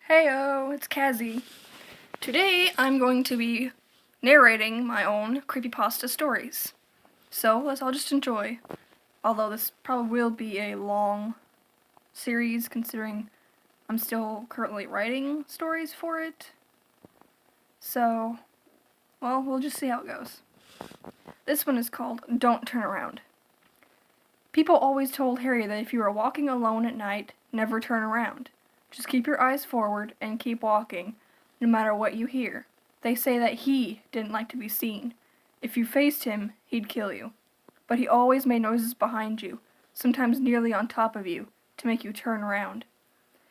Heyo, it's Kazzy. Today I'm going to be narrating my own creepypasta stories. So let's all just enjoy. Although this probably will be a long series considering I'm still currently writing stories for it. So, well, we'll just see how it goes. This one is called Don't Turn Around. People always told Harry that if you were walking alone at night, never turn around. Just keep your eyes forward and keep walking, no matter what you hear. They say that he didn't like to be seen. If you faced him, he'd kill you. But he always made noises behind you, sometimes nearly on top of you, to make you turn around.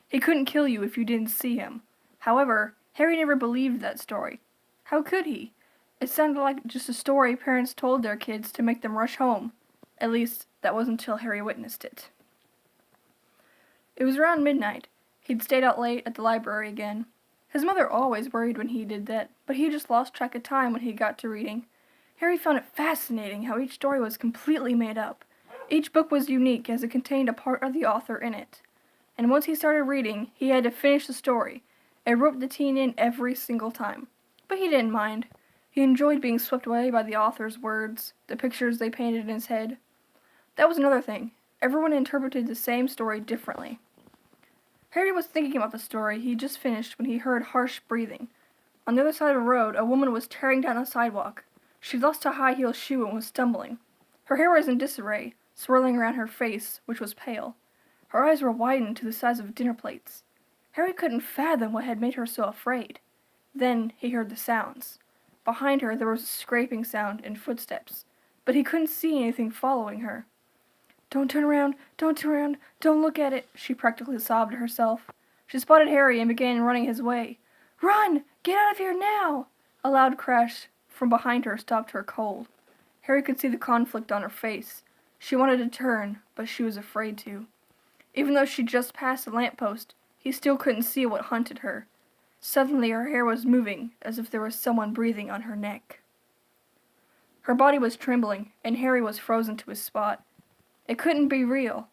He couldn't kill you if you didn't see him. However, Harry never believed that story. How could he? It sounded like just a story parents told their kids to make them rush home. At least, that was until Harry witnessed it. It was around midnight. He'd stayed out late at the library again. His mother always worried when he did that, but he just lost track of time when he got to reading. Harry found it fascinating how each story was completely made up. Each book was unique as it contained a part of the author in it. And once he started reading, he had to finish the story. It roped the teen in every single time. But he didn't mind. He enjoyed being swept away by the author's words, the pictures they painted in his head. That was another thing. Everyone interpreted the same story differently. Harry was thinking about the story he just finished when he heard harsh breathing. On the other side of the road, a woman was tearing down the sidewalk. She'd lost a high-heel shoe and was stumbling. Her hair was in disarray, swirling around her face, which was pale. Her eyes were widened to the size of dinner plates. Harry couldn't fathom what had made her so afraid. Then he heard the sounds. Behind her there was a scraping sound and footsteps, but he couldn't see anything following her. Don't turn around, don't look at it, she practically sobbed to herself. She spotted Harry and began running his way. Run! Get out of here now! A loud crash from behind her stopped her cold. Harry could see the conflict on her face. She wanted to turn, but she was afraid to. Even though she just passed a lamppost, he still couldn't see what hunted her. Suddenly her hair was moving, as if there was someone breathing on her neck. Her body was trembling, and Harry was frozen to his spot. It couldn't be real.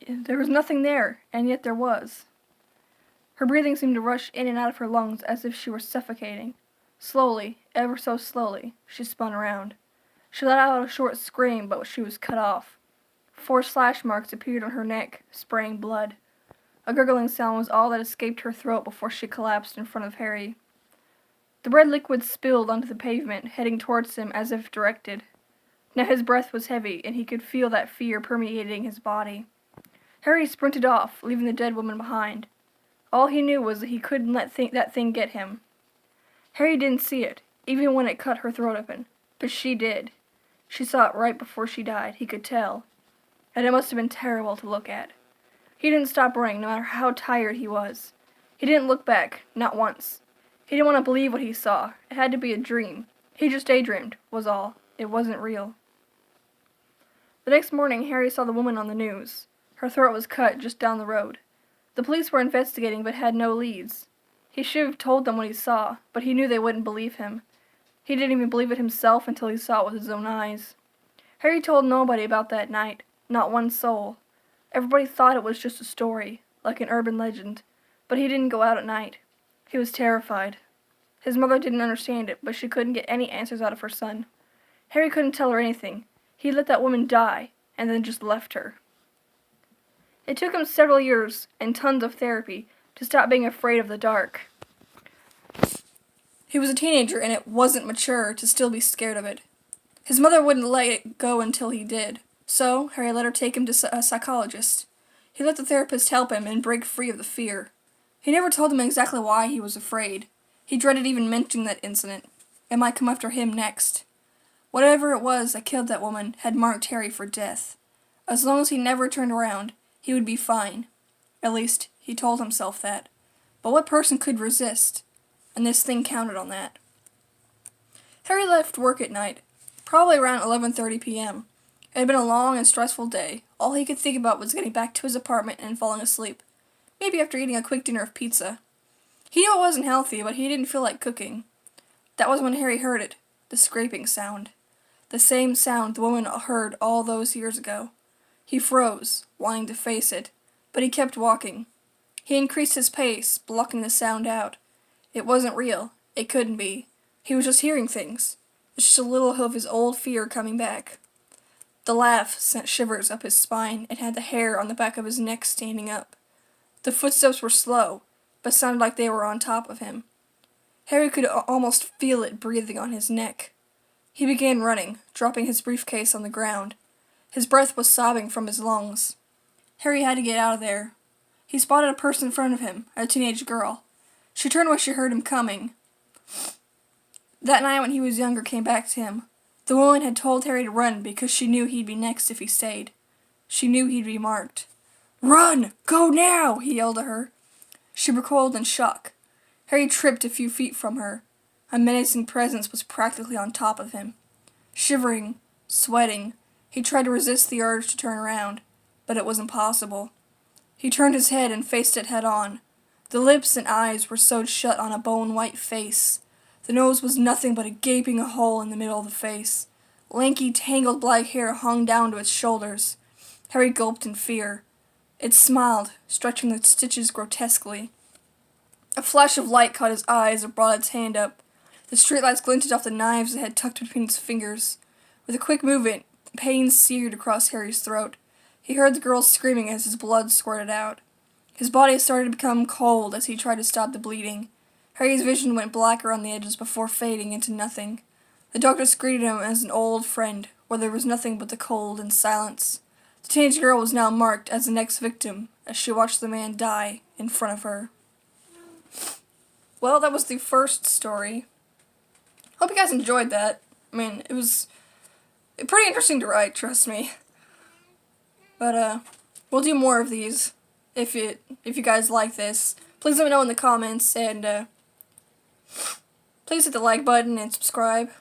There was nothing there, and yet there was. Her breathing seemed to rush in and out of her lungs as if she were suffocating. Slowly, ever so slowly, she spun around. She let out a short scream, but she was cut off. 4 slash marks appeared on her neck, spraying blood. A gurgling sound was all that escaped her throat before she collapsed in front of Harry. The red liquid spilled onto the pavement, heading towards him as if directed. Now his breath was heavy, and he could feel that fear permeating his body. Harry sprinted off, leaving the dead woman behind. All he knew was that he couldn't let that thing get him. Harry didn't see it, even when it cut her throat open, but she did. She saw it right before she died, he could tell, and it must have been terrible to look at. He didn't stop running, no matter how tired he was. He didn't look back, not once. He didn't want to believe what he saw. It had to be a dream. He just daydreamed, was all. It wasn't real. The next morning, Harry saw the woman on the news. Her throat was cut just down the road. The police were investigating but had no leads. He should have told them what he saw, but he knew they wouldn't believe him. He didn't even believe it himself until he saw it with his own eyes. Harry told nobody about that night, not one soul. Everybody thought it was just a story, like an urban legend, but he didn't go out at night. He was terrified. His mother didn't understand it, but she couldn't get any answers out of her son. Harry couldn't tell her anything. He let that woman die, and then just left her. It took him several years and tons of therapy to stop being afraid of the dark. He was a teenager, and it wasn't mature to still be scared of it. His mother wouldn't let it go until he did, so Harry let her take him to a psychologist. He let the therapist help him and break free of the fear. He never told him exactly why he was afraid. He dreaded even mentioning that incident. It might come after him next. Whatever it was that killed that woman had marked Harry for death. As long as he never turned around, he would be fine. At least, he told himself that. But what person could resist? And this thing counted on that. Harry left work at night, probably around 11:30 p.m. It had been a long and stressful day. All he could think about was getting back to his apartment and falling asleep. Maybe after eating a quick dinner of pizza. He knew it wasn't healthy, but he didn't feel like cooking. That was when Harry heard it, the scraping sound. The same sound the woman heard all those years ago. He froze, wanting to face it, but he kept walking. He increased his pace, blocking the sound out. It wasn't real. It couldn't be. He was just hearing things. It's just a little of his old fear coming back. The laugh sent shivers up his spine and had the hair on the back of his neck standing up. The footsteps were slow, but sounded like they were on top of him. Harry could almost feel it breathing on his neck. He began running, dropping his briefcase on the ground. His breath was sobbing from his lungs. Harry had to get out of there. He spotted a person in front of him, a teenage girl. She turned when she heard him coming. That night when he was younger came back to him. The woman had told Harry to run because she knew he'd be next if he stayed. She knew he'd be marked. "Run! Go now!" he yelled at her. She recoiled in shock. Harry tripped a few feet from her. A menacing presence was practically on top of him. Shivering, sweating, he tried to resist the urge to turn around, but it was impossible. He turned his head and faced it head on. The lips and eyes were sewed shut on a bone-white face. The nose was nothing but a gaping hole in the middle of the face. Lanky, tangled black hair hung down to its shoulders. Harry gulped in fear. It smiled, stretching the stitches grotesquely. A flash of light caught his eye as it brought its hand up. The streetlights glinted off the knives it had tucked between its fingers. With a quick movement, pain seared across Harry's throat. He heard the girl screaming as his blood squirted out. His body started to become cold as he tried to stop the bleeding. Harry's vision went black around the edges before fading into nothing. The doctors greeted him as an old friend, where there was nothing but the cold and silence. The teenage girl was now marked as the next victim, as she watched the man die in front of her. Well, that was the first story. Hope you guys enjoyed that. I mean, it was pretty interesting to write, trust me. But, we'll do more of these if you guys like this. Please let me know in the comments, and, please hit the like button and subscribe.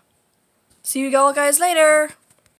See you all guys later!